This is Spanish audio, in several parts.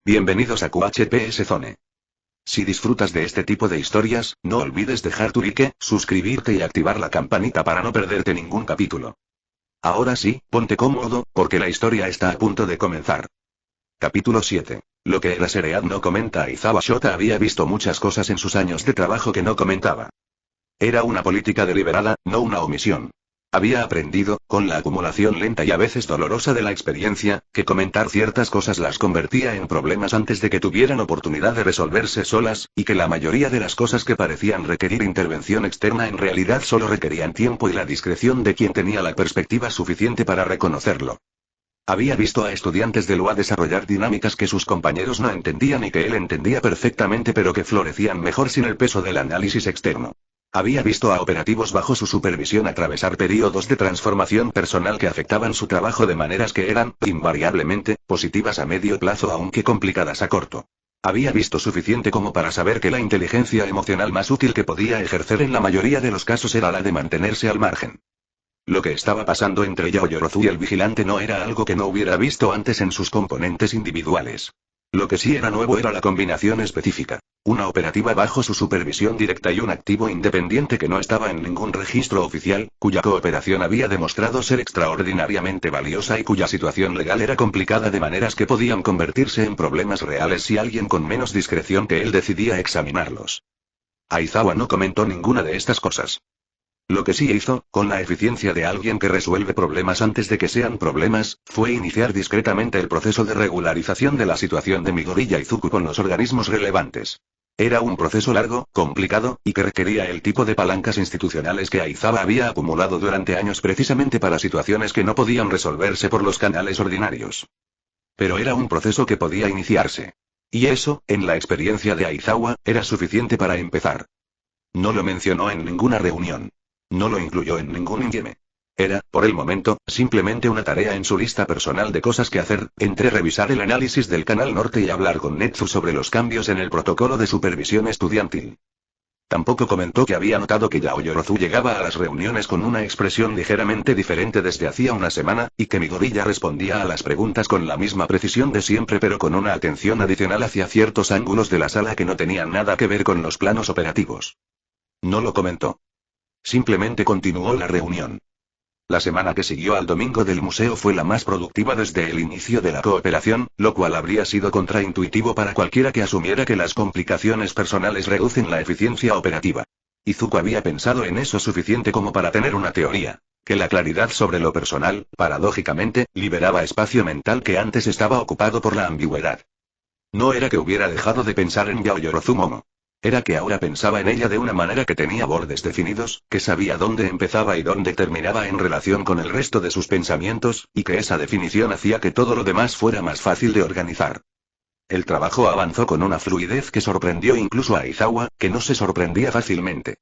Bienvenidos a QHPS Zone. Si disfrutas de este tipo de historias, no olvides dejar tu like, suscribirte y activar la campanita para no perderte ningún capítulo. Ahora sí, ponte cómodo, porque la historia está a punto de comenzar. Capítulo 7. Lo que Eraserhead no comenta. Aizawa Shota había visto muchas cosas en sus años de trabajo que no comentaba. Era una política deliberada, no una omisión. Había aprendido, con la acumulación lenta y a veces dolorosa de la experiencia, que comentar ciertas cosas las convertía en problemas antes de que tuvieran oportunidad de resolverse solas, y que la mayoría de las cosas que parecían requerir intervención externa en realidad solo requerían tiempo y la discreción de quien tenía la perspectiva suficiente para reconocerlo. Había visto a estudiantes de Lua desarrollar dinámicas que sus compañeros no entendían y que él entendía perfectamente, pero que florecían mejor sin el peso del análisis externo. Había visto a operativos bajo su supervisión atravesar períodos de transformación personal que afectaban su trabajo de maneras que eran, invariablemente, positivas a medio plazo aunque complicadas a corto. Había visto suficiente como para saber que la inteligencia emocional más útil que podía ejercer en la mayoría de los casos era la de mantenerse al margen. Lo que estaba pasando entre Yaoyorozu y el vigilante no era algo que no hubiera visto antes en sus componentes individuales. Lo que sí era nuevo era la combinación específica. Una operativa bajo su supervisión directa y un activo independiente que no estaba en ningún registro oficial, cuya cooperación había demostrado ser extraordinariamente valiosa y cuya situación legal era complicada de maneras que podían convertirse en problemas reales si alguien con menos discreción que él decidía examinarlos. Aizawa no comentó ninguna de estas cosas. Lo que sí hizo, con la eficiencia de alguien que resuelve problemas antes de que sean problemas, fue iniciar discretamente el proceso de regularización de la situación de Midori y Izuku con los organismos relevantes. Era un proceso largo, complicado, y que requería el tipo de palancas institucionales que Aizawa había acumulado durante años precisamente para situaciones que no podían resolverse por los canales ordinarios. Pero era un proceso que podía iniciarse. Y eso, en la experiencia de Aizawa, era suficiente para empezar. No lo mencionó en ninguna reunión. No lo incluyó en ningún indieme. Era, por el momento, simplemente una tarea en su lista personal de cosas que hacer, entre revisar el análisis del Canal Norte y hablar con Netsu sobre los cambios en el protocolo de supervisión estudiantil. Tampoco comentó que había notado que Yaoyorozu llegaba a las reuniones con una expresión ligeramente diferente desde hacía una semana, y que Midori ya respondía a las preguntas con la misma precisión de siempre pero con una atención adicional hacia ciertos ángulos de la sala que no tenían nada que ver con los planos operativos. No lo comentó. Simplemente continuó la reunión. La semana que siguió al domingo del museo fue la más productiva desde el inicio de la cooperación, lo cual habría sido contraintuitivo para cualquiera que asumiera que las complicaciones personales reducen la eficiencia operativa. Izuku había pensado en eso suficiente como para tener una teoría, que la claridad sobre lo personal, paradójicamente, liberaba espacio mental que antes estaba ocupado por la ambigüedad. No era que hubiera dejado de pensar en Yaoyorozu Momo. Era que ahora pensaba en ella de una manera que tenía bordes definidos, que sabía dónde empezaba y dónde terminaba en relación con el resto de sus pensamientos, y que esa definición hacía que todo lo demás fuera más fácil de organizar. El trabajo avanzó con una fluidez que sorprendió incluso a Aizawa, que no se sorprendía fácilmente.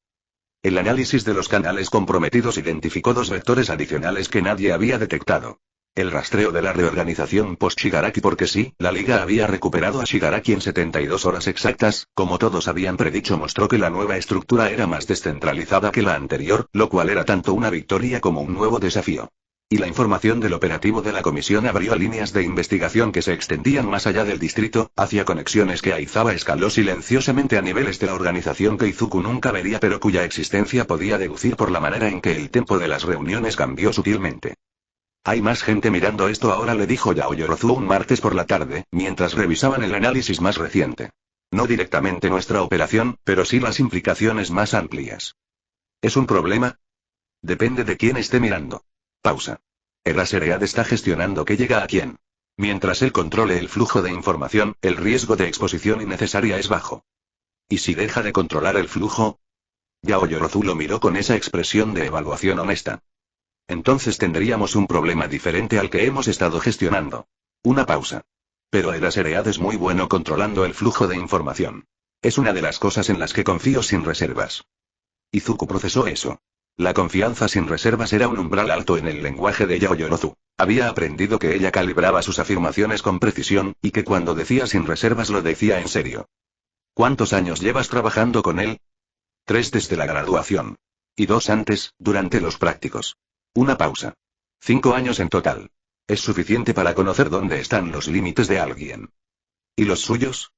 El análisis de los canales comprometidos identificó dos vectores adicionales que nadie había detectado. El rastreo de la reorganización post-Shigaraki porque sí, la liga había recuperado a Shigaraki en 72 horas exactas, como todos habían predicho mostró que la nueva estructura era más descentralizada que la anterior, lo cual era tanto una victoria como un nuevo desafío. Y la información del operativo de la comisión abrió líneas de investigación que se extendían más allá del distrito, hacia conexiones que Aizawa escaló silenciosamente a niveles de la organización que Izuku nunca vería pero cuya existencia podía deducir por la manera en que el tempo de las reuniones cambió sutilmente. Hay más gente mirando esto ahora, le dijo Yaoyorozu un martes por la tarde, mientras revisaban el análisis más reciente. No directamente nuestra operación, pero sí las implicaciones más amplias. ¿Es un problema? Depende de quién esté mirando. Pausa. Eraserhead está gestionando qué llega a quién. Mientras él controle el flujo de información, el riesgo de exposición innecesaria es bajo. ¿Y si deja de controlar el flujo? Yaoyorozu lo miró con esa expresión de evaluación honesta. Entonces tendríamos un problema diferente al que hemos estado gestionando. Una pausa. Pero Eraserhead es muy bueno controlando el flujo de información. Es una de las cosas en las que confío sin reservas. Izuku procesó eso. La confianza sin reservas era un umbral alto en el lenguaje de Yaoyorozu. Había aprendido que ella calibraba sus afirmaciones con precisión, y que cuando decía sin reservas lo decía en serio. ¿Cuántos años llevas trabajando con él? 3 desde la graduación. Y 2 antes, durante los prácticos. Una pausa. 5 años en total. Es suficiente para conocer dónde están los límites de alguien. ¿Y los suyos?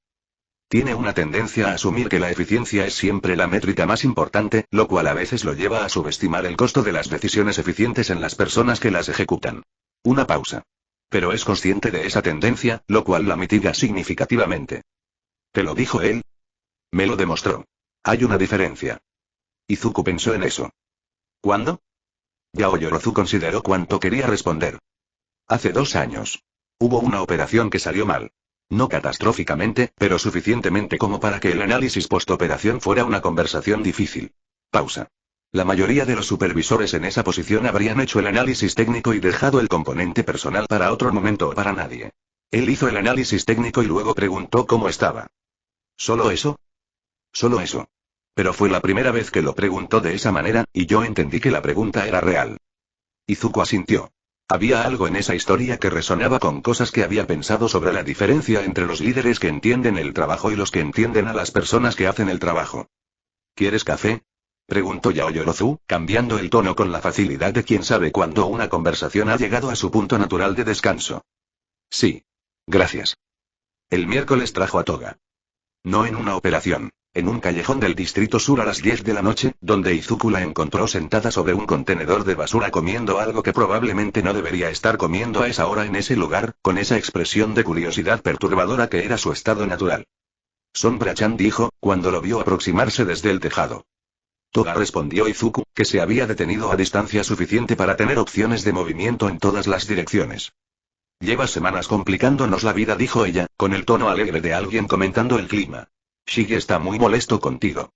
Tiene una tendencia a asumir que la eficiencia es siempre la métrica más importante, lo cual a veces lo lleva a subestimar el costo de las decisiones eficientes en las personas que las ejecutan. Una pausa. Pero es consciente de esa tendencia, lo cual la mitiga significativamente. ¿Te lo dijo él? Me lo demostró. Hay una diferencia. Izuku pensó en eso. ¿Cuándo? Yaoyorozu consideró cuánto quería responder. Hace 2 años. Hubo una operación que salió mal. No catastróficamente, pero suficientemente como para que el análisis postoperación fuera una conversación difícil. Pausa. La mayoría de los supervisores en esa posición habrían hecho el análisis técnico y dejado el componente personal para otro momento o para nadie. Él hizo el análisis técnico y luego preguntó cómo estaba. ¿Solo eso? Solo eso. Pero fue la primera vez que lo preguntó de esa manera, y yo entendí que la pregunta era real. Izuku asintió. Había algo en esa historia que resonaba con cosas que había pensado sobre la diferencia entre los líderes que entienden el trabajo y los que entienden a las personas que hacen el trabajo. ¿Quieres café? Preguntó Yaoyorozu, cambiando el tono con la facilidad de quien sabe cuando una conversación ha llegado a su punto natural de descanso. Sí. Gracias. El miércoles trajo a Toga. No en una operación. En un callejón del distrito sur a las 10 de la noche, donde Izuku la encontró sentada sobre un contenedor de basura comiendo algo que probablemente no debería estar comiendo a esa hora en ese lugar, con esa expresión de curiosidad perturbadora que era su estado natural. Sombra-chan dijo, cuando lo vio aproximarse desde el tejado. Toga respondió Izuku, que se había detenido a distancia suficiente para tener opciones de movimiento en todas las direcciones. Llevas semanas complicándonos la vida, dijo ella, con el tono alegre de alguien comentando el clima. Shige está muy molesto contigo.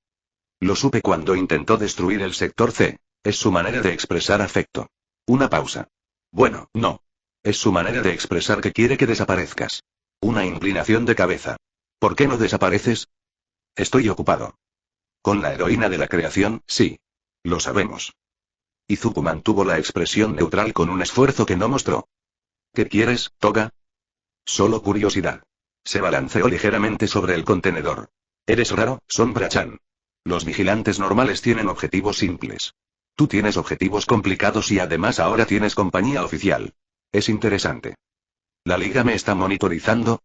Lo supe cuando intentó destruir el sector C. Es su manera de expresar afecto. Una pausa. Bueno, no. Es su manera de expresar que quiere que desaparezcas. Una inclinación de cabeza. ¿Por qué no desapareces? Estoy ocupado. Con la heroína de la creación, sí. Lo sabemos. Izuku mantuvo la expresión neutral con un esfuerzo que no mostró. ¿Qué quieres, Toga? Solo curiosidad. Se balanceó ligeramente sobre el contenedor. Eres raro, Sombra-chan. Los vigilantes normales tienen objetivos simples. Tú tienes objetivos complicados y además ahora tienes compañía oficial. Es interesante. ¿La Liga me está monitorizando?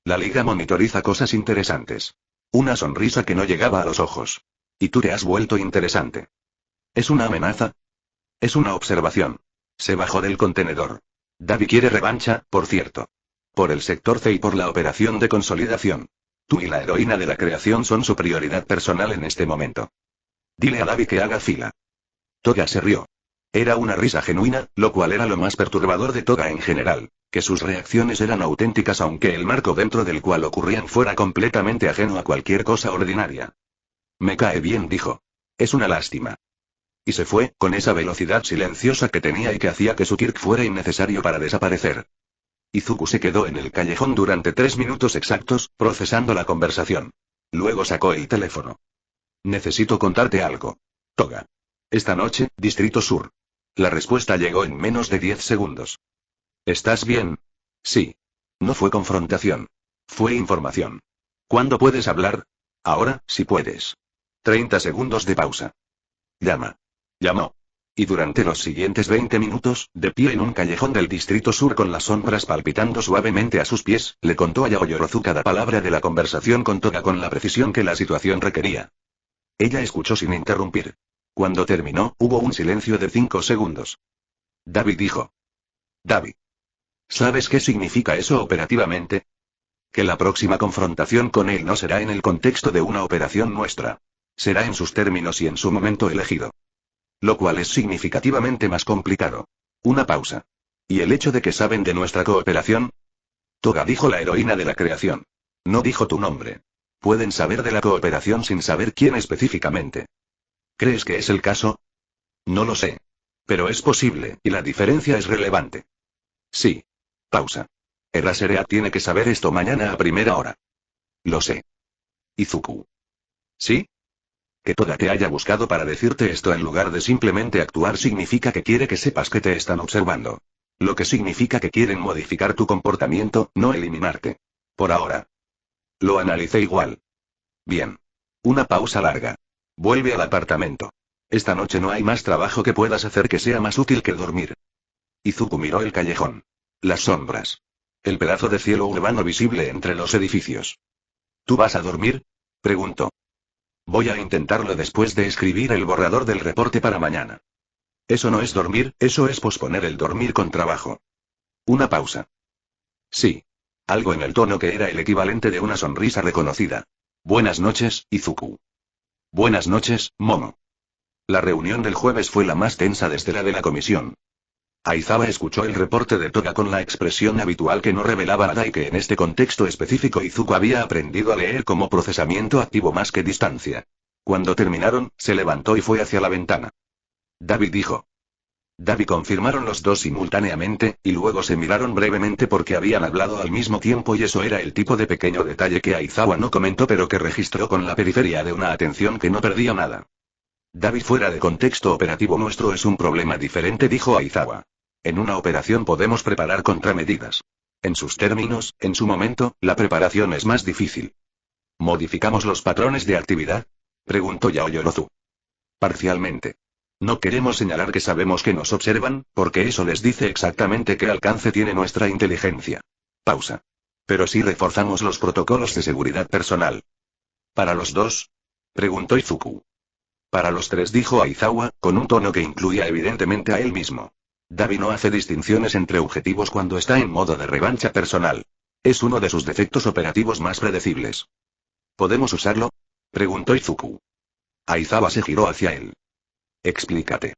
La Liga monitoriza cosas interesantes. Una sonrisa que no llegaba a los ojos. Y tú te has vuelto interesante. ¿Es una amenaza? Es una observación. Se bajó del contenedor. Davi quiere revancha, por cierto. Por el sector C y por la operación de consolidación. Tú y la heroína de la creación son su prioridad personal en este momento. Dile a Davi que haga fila. Toga se rió. Era una risa genuina, lo cual era lo más perturbador de Toga en general, que sus reacciones eran auténticas aunque el marco dentro del cual ocurrían fuera completamente ajeno a cualquier cosa ordinaria. Me cae bien, dijo. Es una lástima. Y se fue, con esa velocidad silenciosa que tenía y que hacía que su Kirk fuera innecesario para desaparecer. Izuku se quedó en el callejón durante 3 minutos exactos, procesando la conversación. Luego sacó el teléfono. Necesito contarte algo. Toga. Esta noche, Distrito Sur. La respuesta llegó en menos de 10 segundos. ¿Estás bien? Sí. No fue confrontación. Fue información. ¿Cuándo puedes hablar? Ahora, si puedes. 30 segundos de pausa. Llama. Llamó. Y durante los siguientes 20 minutos, de pie en un callejón del Distrito Sur con las sombras palpitando suavemente a sus pies, le contó a Yaoyorozu cada palabra de la conversación con Toga con la precisión que la situación requería. Ella escuchó sin interrumpir. Cuando terminó, hubo un silencio de 5 segundos. Davi dijo. Davi. ¿Sabes qué significa eso operativamente? Que la próxima confrontación con él no será en el contexto de una operación nuestra. Será en sus términos y en su momento elegido. Lo cual es significativamente más complicado. Una pausa. ¿Y el hecho de que saben de nuestra cooperación? Toga dijo la heroína de la creación. No dijo tu nombre. Pueden saber de la cooperación sin saber quién específicamente. ¿Crees que es el caso? No lo sé. Pero es posible, y la diferencia es relevante. Sí. Pausa. Eraserea tiene que saber esto mañana a primera hora. Lo sé. Izuku. ¿Sí? Que Toga te haya buscado para decirte esto en lugar de simplemente actuar significa que quiere que sepas que te están observando. Lo que significa que quieren modificar tu comportamiento, no eliminarte. Por ahora. Lo analicé igual. Bien. Una pausa larga. Vuelve al apartamento. Esta noche no hay más trabajo que puedas hacer que sea más útil que dormir. Izuku miró el callejón. Las sombras. El pedazo de cielo urbano visible entre los edificios. ¿Tú vas a dormir? Preguntó. Voy a intentarlo después de escribir el borrador del reporte para mañana. Eso no es dormir, eso es posponer el dormir con trabajo. Una pausa. Sí. Algo en el tono que era el equivalente de una sonrisa reconocida. Buenas noches, Izuku. Buenas noches, Momo. La reunión del jueves fue la más tensa desde la de la comisión. Aizawa escuchó el reporte de Toga con la expresión habitual que no revelaba nada y que en este contexto específico Izuku había aprendido a leer como procesamiento activo más que distancia. Cuando terminaron, se levantó y fue hacia la ventana. David dijo. David confirmaron los dos simultáneamente, y luego se miraron brevemente porque habían hablado al mismo tiempo y eso era el tipo de pequeño detalle que Aizawa no comentó pero que registró con la periferia de una atención que no perdía nada. David, fuera de contexto operativo nuestro es un problema diferente, dijo Aizawa. En una operación podemos preparar contramedidas. En sus términos, en su momento, la preparación es más difícil. ¿Modificamos los patrones de actividad? Preguntó Yaoyorozu. Parcialmente. No queremos señalar que sabemos que nos observan, porque eso les dice exactamente qué alcance tiene nuestra inteligencia. Pausa. Pero sí reforzamos los protocolos de seguridad personal. ¿Para los dos? Preguntó Izuku. Para los tres, dijo Aizawa, con un tono que incluía evidentemente a él mismo. Davi no hace distinciones entre objetivos cuando está en modo de revancha personal. Es uno de sus defectos operativos más predecibles. ¿Podemos usarlo? Preguntó Izuku. Aizawa se giró hacia él. Explícate.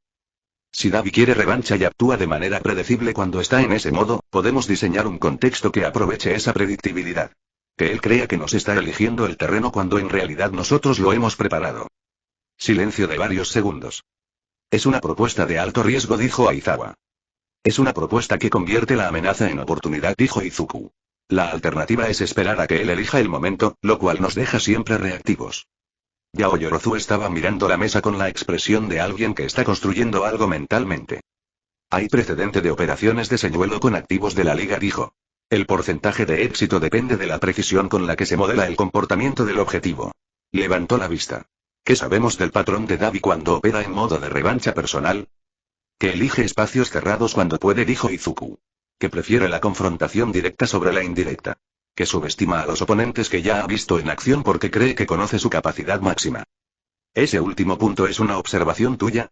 Si Davi quiere revancha y actúa de manera predecible cuando está en ese modo, podemos diseñar un contexto que aproveche esa predictibilidad. Que él crea que nos está eligiendo el terreno cuando en realidad nosotros lo hemos preparado. Silencio de varios segundos. Es una propuesta de alto riesgo, dijo Aizawa. Es una propuesta que convierte la amenaza en oportunidad, dijo Izuku. La alternativa es esperar a que él elija el momento, lo cual nos deja siempre reactivos. Yaoyorozu estaba mirando la mesa con la expresión de alguien que está construyendo algo mentalmente. Hay precedente de operaciones de señuelo con activos de la liga, dijo. El porcentaje de éxito depende de la precisión con la que se modela el comportamiento del objetivo. Levantó la vista. ¿Qué sabemos del patrón de Davi cuando opera en modo de revancha personal? Que elige espacios cerrados cuando puede, dijo Izuku. Que prefiere la confrontación directa sobre la indirecta. Que subestima a los oponentes que ya ha visto en acción porque cree que conoce su capacidad máxima. ¿Ese último punto es una observación tuya?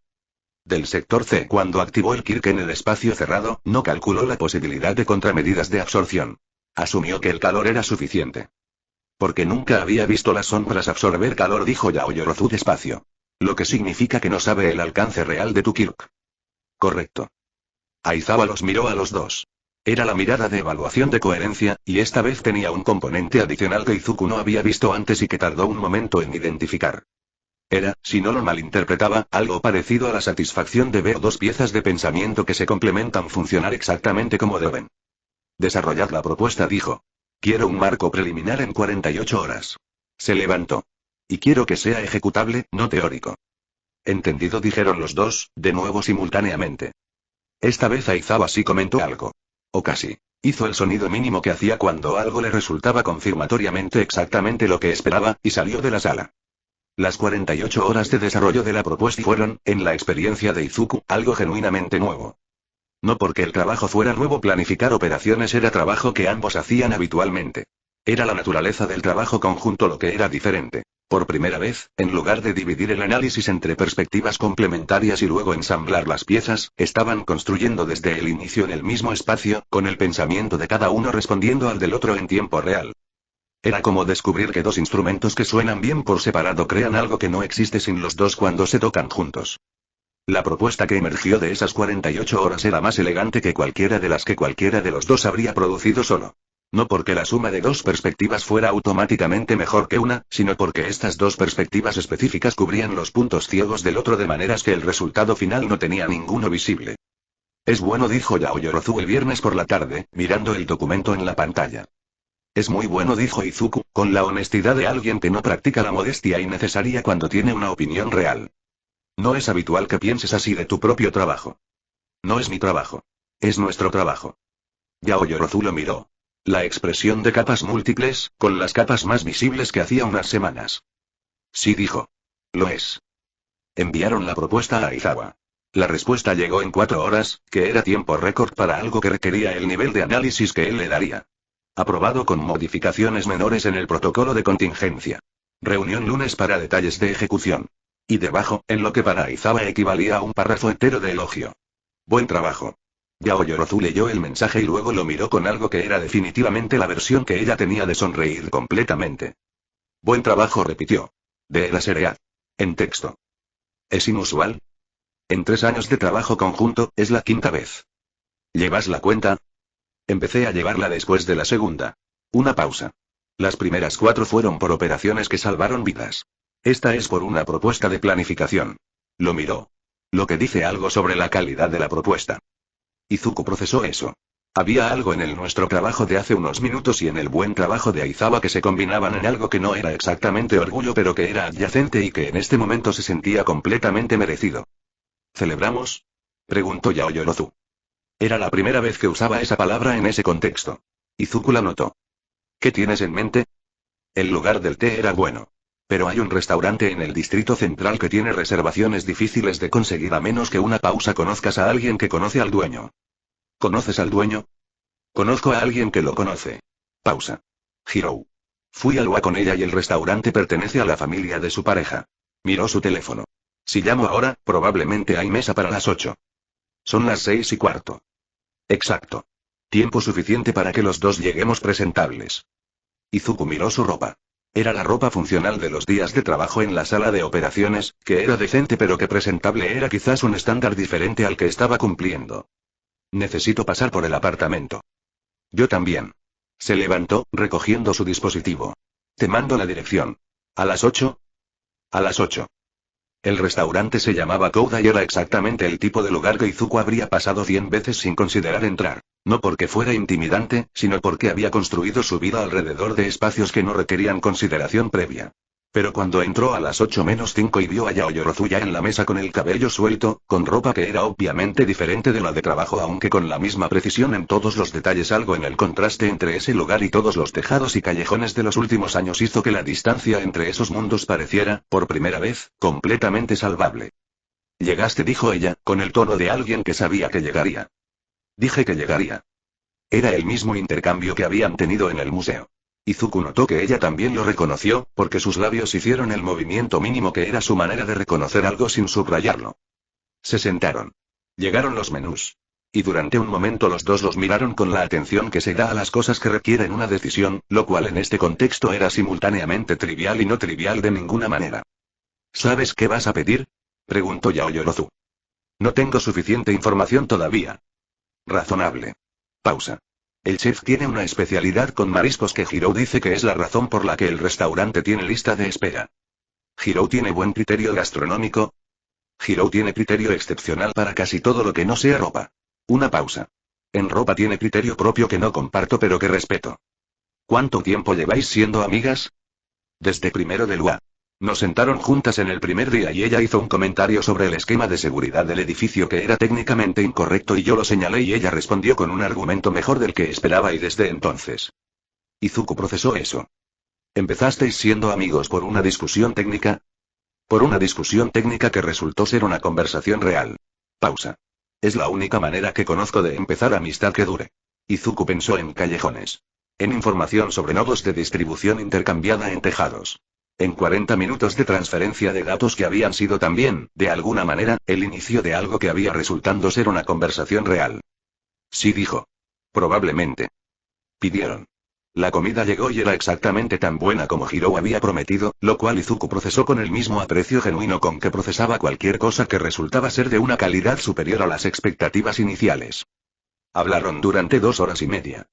Del sector C, cuando activó el Kirk en el espacio cerrado, no calculó la posibilidad de contramedidas de absorción. Asumió que el calor era suficiente. Porque nunca había visto las sombras absorber calor, dijo Yaoyorozu despacio. Lo que significa que no sabe el alcance real de tu Kirk. Correcto. Aizawa los miró a los dos. Era la mirada de evaluación de coherencia, y esta vez tenía un componente adicional que Izuku no había visto antes y que tardó un momento en identificar. Era, si no lo malinterpretaba, algo parecido a la satisfacción de ver dos piezas de pensamiento que se complementan funcionar exactamente como deben. Desarrollad la propuesta, dijo. Quiero un marco preliminar en 48 horas. Se levantó. Y quiero que sea ejecutable, no teórico. Entendido, dijeron los dos, de nuevo simultáneamente. Esta vez Aizawa sí comentó algo. O casi. Hizo el sonido mínimo que hacía cuando algo le resultaba confirmatoriamente exactamente lo que esperaba, y salió de la sala. Las 48 horas de desarrollo de la propuesta fueron, en la experiencia de Izuku, algo genuinamente nuevo. No porque el trabajo fuera nuevo, planificar operaciones era trabajo que ambos hacían habitualmente. Era la naturaleza del trabajo conjunto lo que era diferente. Por primera vez, en lugar de dividir el análisis entre perspectivas complementarias y luego ensamblar las piezas, estaban construyendo desde el inicio en el mismo espacio, con el pensamiento de cada uno respondiendo al del otro en tiempo real. Era como descubrir que dos instrumentos que suenan bien por separado crean algo que no existe sin los dos cuando se tocan juntos. La propuesta que emergió de esas 48 horas era más elegante que cualquiera de las que cualquiera de los dos habría producido solo. No porque la suma de dos perspectivas fuera automáticamente mejor que una, sino porque estas dos perspectivas específicas cubrían los puntos ciegos del otro de maneras que el resultado final no tenía ninguno visible. Es bueno, dijo Yaoyorozu el viernes por la tarde, mirando el documento en la pantalla. Es muy bueno, dijo Izuku, con la honestidad de alguien que no practica la modestia innecesaria cuando tiene una opinión real. No es habitual que pienses así de tu propio trabajo. No es mi trabajo. Es nuestro trabajo. Yaoyorozu lo miró. La expresión de capas múltiples, con las capas más visibles que hacía unas semanas. Sí, dijo. Lo es. Enviaron la propuesta a Aizawa. La respuesta llegó en 4 horas, que era tiempo récord para algo que requería el nivel de análisis que él le daría. Aprobado con modificaciones menores en el protocolo de contingencia. Reunión lunes para detalles de ejecución. Y debajo, en lo que para Aizawa equivalía a un párrafo entero de elogio. Buen trabajo. Yaoyorozu leyó el mensaje y luego lo miró con algo que era definitivamente la versión que ella tenía de sonreír completamente. Buen trabajo, repitió. De la seriedad. En texto. ¿Es inusual? En 3 años de trabajo conjunto, es la 5ª vez. ¿Llevas la cuenta? Empecé a llevarla después de la segunda. Una pausa. Las primeras 4 fueron por operaciones que salvaron vidas. Esta es por una propuesta de planificación. Lo miró. Lo que dice algo sobre la calidad de la propuesta. Izuku procesó eso. Había algo en nuestro trabajo de hace unos minutos y en el buen trabajo de Aizawa que se combinaban en algo que no era exactamente orgullo pero que era adyacente y que en este momento se sentía completamente merecido. ¿Celebramos? Preguntó Yaoyorozu. Era la primera vez que usaba esa palabra en ese contexto. Izuku la notó. ¿Qué tienes en mente? El lugar del té era bueno. Pero hay un restaurante en el distrito central que tiene reservaciones difíciles de conseguir a menos que una pausa conozcas a alguien que conoce al dueño. ¿Conoces al dueño? Conozco a alguien que lo conoce. Pausa. Hirou. Fui al UA con ella y el restaurante pertenece a la familia de su pareja. Miró su teléfono. Si llamo ahora, probablemente hay mesa para las 8. Son las 6:15. Exacto. Tiempo suficiente para que los dos lleguemos presentables. Izuku miró su ropa. Era la ropa funcional de los días de trabajo en la sala de operaciones, que era decente pero que presentable era quizás un estándar diferente al que estaba cumpliendo. Necesito pasar por el apartamento. Yo también. Se levantó, recogiendo su dispositivo. Te mando la dirección. ¿A las 8? A las 8. El restaurante se llamaba Kouda y era exactamente el tipo de lugar que Izuku habría pasado 100 veces sin considerar entrar. No porque fuera intimidante, sino porque había construido su vida alrededor de espacios que no requerían consideración previa. Pero cuando entró a las 8:05 y vio a Yaoyorozu ya en la mesa con el cabello suelto, con ropa que era obviamente diferente de la de trabajo aunque con la misma precisión en todos los detalles, algo en el contraste entre ese lugar y todos los tejados y callejones de los últimos años hizo que la distancia entre esos mundos pareciera, por primera vez, completamente salvable. Llegaste, dijo ella, con el tono de alguien que sabía que llegaría. Dije que llegaría. Era el mismo intercambio que habían tenido en el museo. Izuku notó que ella también lo reconoció, porque sus labios hicieron el movimiento mínimo que era su manera de reconocer algo sin subrayarlo. Se sentaron. Llegaron los menús. Y durante un momento los dos los miraron con la atención que se da a las cosas que requieren una decisión, lo cual en este contexto era simultáneamente trivial y no trivial de ninguna manera. ¿Sabes qué vas a pedir? Preguntó Yaoyorozu. No tengo suficiente información todavía. Razonable. Pausa. El chef tiene una especialidad con mariscos que Hirou dice que es la razón por la que el restaurante tiene lista de espera. ¿Hirou tiene buen criterio gastronómico? Hirou tiene criterio excepcional para casi todo lo que no sea ropa. Una pausa. En ropa tiene criterio propio que no comparto pero que respeto. ¿Cuánto tiempo lleváis siendo amigas? Desde primero de UA. Nos sentaron juntas en el primer día y ella hizo un comentario sobre el esquema de seguridad del edificio que era técnicamente incorrecto y yo lo señalé y ella respondió con un argumento mejor del que esperaba y desde entonces. Izuku procesó eso. ¿Empezasteis siendo amigos por una discusión técnica? Por una discusión técnica que resultó ser una conversación real. Pausa. Es la única manera que conozco de empezar amistad que dure. Izuku pensó en callejones. En información sobre nodos de distribución intercambiada en tejados. En 40 minutos de transferencia de datos que habían sido también, de alguna manera, el inicio de algo que había resultando ser una conversación real. Sí, dijo. Probablemente. Pidieron. La comida llegó y era exactamente tan buena como Hirou había prometido, lo cual Izuku procesó con el mismo aprecio genuino con que procesaba cualquier cosa que resultaba ser de una calidad superior a las expectativas iniciales. Hablaron durante 2 horas y media.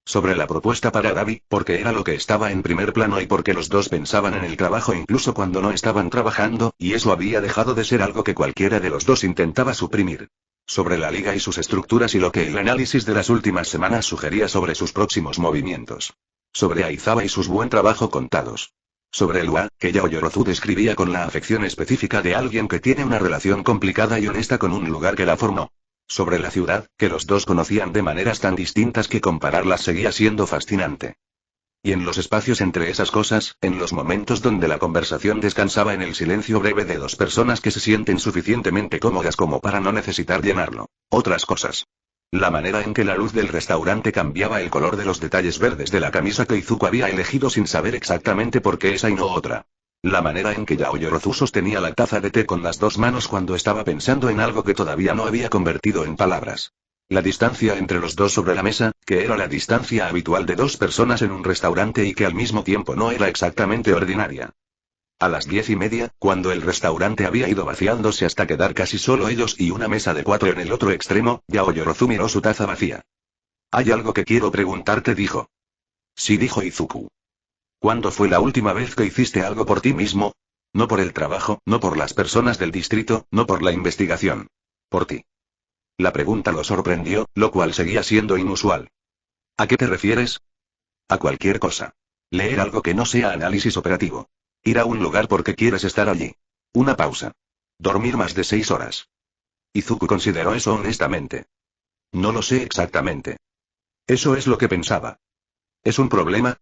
Sobre la propuesta para Davi, porque era lo que estaba en primer plano y porque los dos pensaban en el trabajo incluso cuando no estaban trabajando, y eso había dejado de ser algo que cualquiera de los dos intentaba suprimir. Sobre la liga y sus estructuras y lo que el análisis de las últimas semanas sugería sobre sus próximos movimientos. Sobre Aizawa y sus buen trabajo contados. Sobre el UA, que Yaoyorozu describía con la afección específica de alguien que tiene una relación complicada y honesta con un lugar que la formó. Sobre la ciudad, que los dos conocían de maneras tan distintas que compararlas seguía siendo fascinante. Y en los espacios entre esas cosas, en los momentos donde la conversación descansaba en el silencio breve de dos personas que se sienten suficientemente cómodas como para no necesitar llenarlo. Otras cosas. La manera en que la luz del restaurante cambiaba el color de los detalles verdes de la camisa que Izuku había elegido sin saber exactamente por qué esa y no otra. La manera en que Yaoyorozu sostenía la taza de té con las dos manos cuando estaba pensando en algo que todavía no había convertido en palabras. La distancia entre los dos sobre la mesa, que era la distancia habitual de dos personas en un restaurante y que al mismo tiempo no era exactamente ordinaria. A las 10:30, cuando el restaurante había ido vaciándose hasta quedar casi solo ellos y una mesa de 4 en el otro extremo, Yaoyorozu miró su taza vacía. «Hay algo que quiero preguntarte», dijo. «Sí», dijo Izuku. «¿Cuándo fue la última vez que hiciste algo por ti mismo? No por el trabajo, no por las personas del distrito, no por la investigación. Por ti». La pregunta lo sorprendió, lo cual seguía siendo inusual. «¿A qué te refieres?» «A cualquier cosa. Leer algo que no sea análisis operativo. Ir a un lugar porque quieres estar allí. Una pausa. Dormir más de 6 horas». Izuku consideró eso honestamente. «No lo sé exactamente. Eso es lo que pensaba». «¿Es un problema?»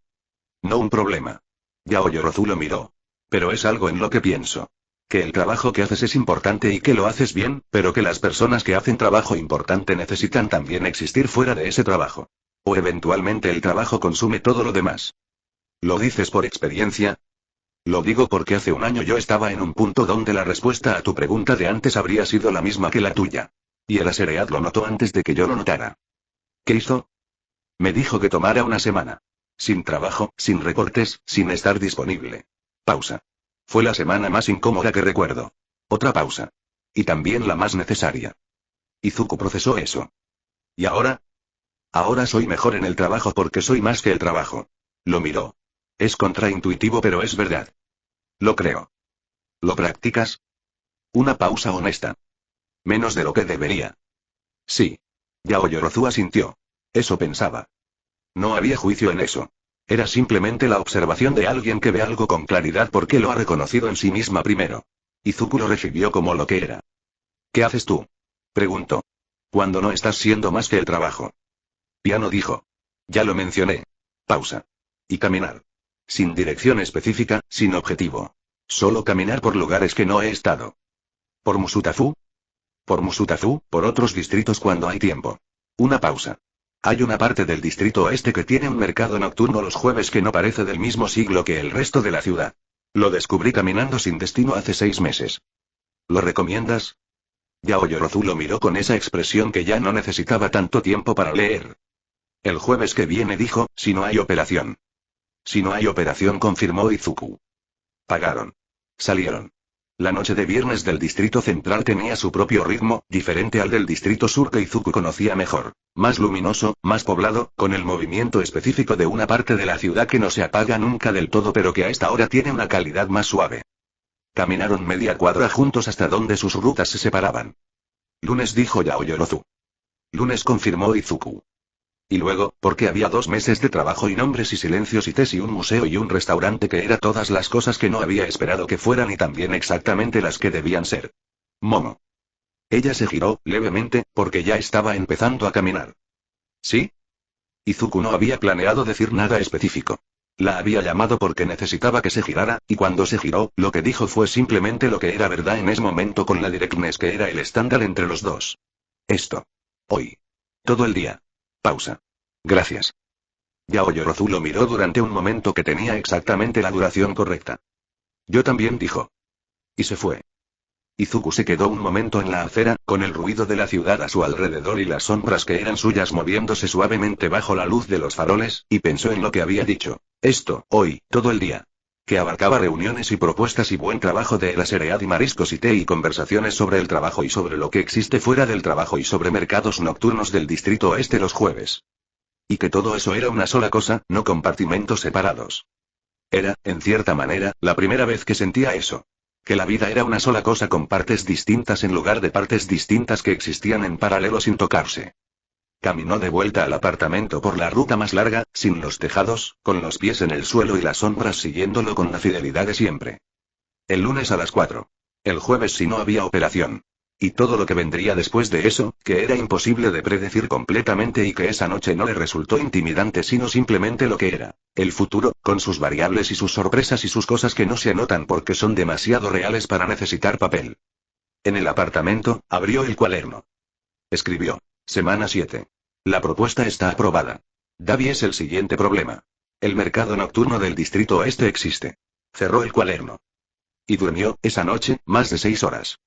«No un problema». Yaoyorozu lo miró. «Pero es algo en lo que pienso. Que el trabajo que haces es importante y que lo haces bien, pero que las personas que hacen trabajo importante necesitan también existir fuera de ese trabajo. O eventualmente el trabajo consume todo lo demás». «¿Lo dices por experiencia?» «Lo digo porque hace un año yo estaba en un punto donde la respuesta a tu pregunta de antes habría sido la misma que la tuya. Y el Aseread lo notó antes de que yo lo notara». «¿Qué hizo?» «Me dijo que tomara una semana. Sin trabajo, sin recortes, sin estar disponible. Pausa. Fue la semana más incómoda que recuerdo. Otra pausa. Y también la más necesaria». Izuku procesó eso. «¿Y ahora?» «Ahora soy mejor en el trabajo porque soy más que el trabajo». Lo miró. «Es contraintuitivo pero es verdad». «Lo creo». «¿Lo practicas?» Una pausa honesta. «Menos de lo que debería». «Sí». Yaoyorozu asintió. Eso pensaba. No había juicio en eso. Era simplemente la observación de alguien que ve algo con claridad porque lo ha reconocido en sí misma primero. Izuku lo recibió como lo que era. «¿Qué haces tú?», preguntó. «Cuando no estás siendo más que el trabajo». Piano dijo. «Ya lo mencioné». Pausa. «Y caminar. Sin dirección específica, sin objetivo. Solo caminar por lugares que no he estado». «¿Por Musutafu?» «Por Musutafu, por otros distritos cuando hay tiempo». Una pausa. «Hay una parte del distrito oeste que tiene un mercado nocturno los jueves que no parece del mismo siglo que el resto de la ciudad. Lo descubrí caminando sin destino hace 6 meses». «¿Lo recomiendas?» Yaoyorozu lo miró con esa expresión que ya no necesitaba tanto tiempo para leer. «El jueves que viene», dijo, «si no hay operación». «Si no hay operación», confirmó Izuku. Pagaron. Salieron. La noche de viernes del Distrito Central tenía su propio ritmo, diferente al del Distrito Sur que Izuku conocía mejor. Más luminoso, más poblado, con el movimiento específico de una parte de la ciudad que no se apaga nunca del todo pero que a esta hora tiene una calidad más suave. Caminaron media cuadra juntos hasta donde sus rutas se separaban. «Lunes», dijo Yaoyorozu. «Lunes», confirmó Izuku. Y luego, porque había 2 meses de trabajo y nombres y silencios y tés y un museo y un restaurante que era todas las cosas que no había esperado que fueran y también exactamente las que debían ser. Momo. Ella se giró, levemente, porque ya estaba empezando a caminar. ¿Sí? Izuku no había planeado decir nada específico. La había llamado porque necesitaba que se girara, y cuando se giró, lo que dijo fue simplemente lo que era verdad en ese momento con la directness que era el estándar entre los dos. Esto. Hoy. Todo el día. Pausa. Gracias. Yaoyorozu lo miró durante un momento que tenía exactamente la duración correcta. Yo también, dijo. Y se fue. Izuku se quedó un momento en la acera, con el ruido de la ciudad a su alrededor y las sombras que eran suyas moviéndose suavemente bajo la luz de los faroles, y pensó en lo que había dicho. Esto, hoy, todo el día. Que abarcaba reuniones y propuestas y buen trabajo de la Seread y mariscos y té y conversaciones sobre el trabajo y sobre lo que existe fuera del trabajo y sobre mercados nocturnos del distrito oeste los jueves. Y que todo eso era una sola cosa, no compartimentos separados. Era, en cierta manera, la primera vez que sentía eso. Que la vida era una sola cosa con partes distintas en lugar de partes distintas que existían en paralelo sin tocarse. Caminó de vuelta al apartamento por la ruta más larga, sin los tejados, con los pies en el suelo y las sombras siguiéndolo con la fidelidad de siempre. El lunes a las 4. El jueves si no había operación. Y todo lo que vendría después de eso, que era imposible de predecir completamente y que esa noche no le resultó intimidante sino simplemente lo que era. El futuro, con sus variables y sus sorpresas y sus cosas que no se anotan porque son demasiado reales para necesitar papel. En el apartamento, abrió el cuaderno. Escribió. Semana 7. La propuesta está aprobada. Davi es el siguiente problema. El mercado nocturno del distrito oeste existe. Cerró el cuaderno. Y durmió, esa noche, más de 6 horas.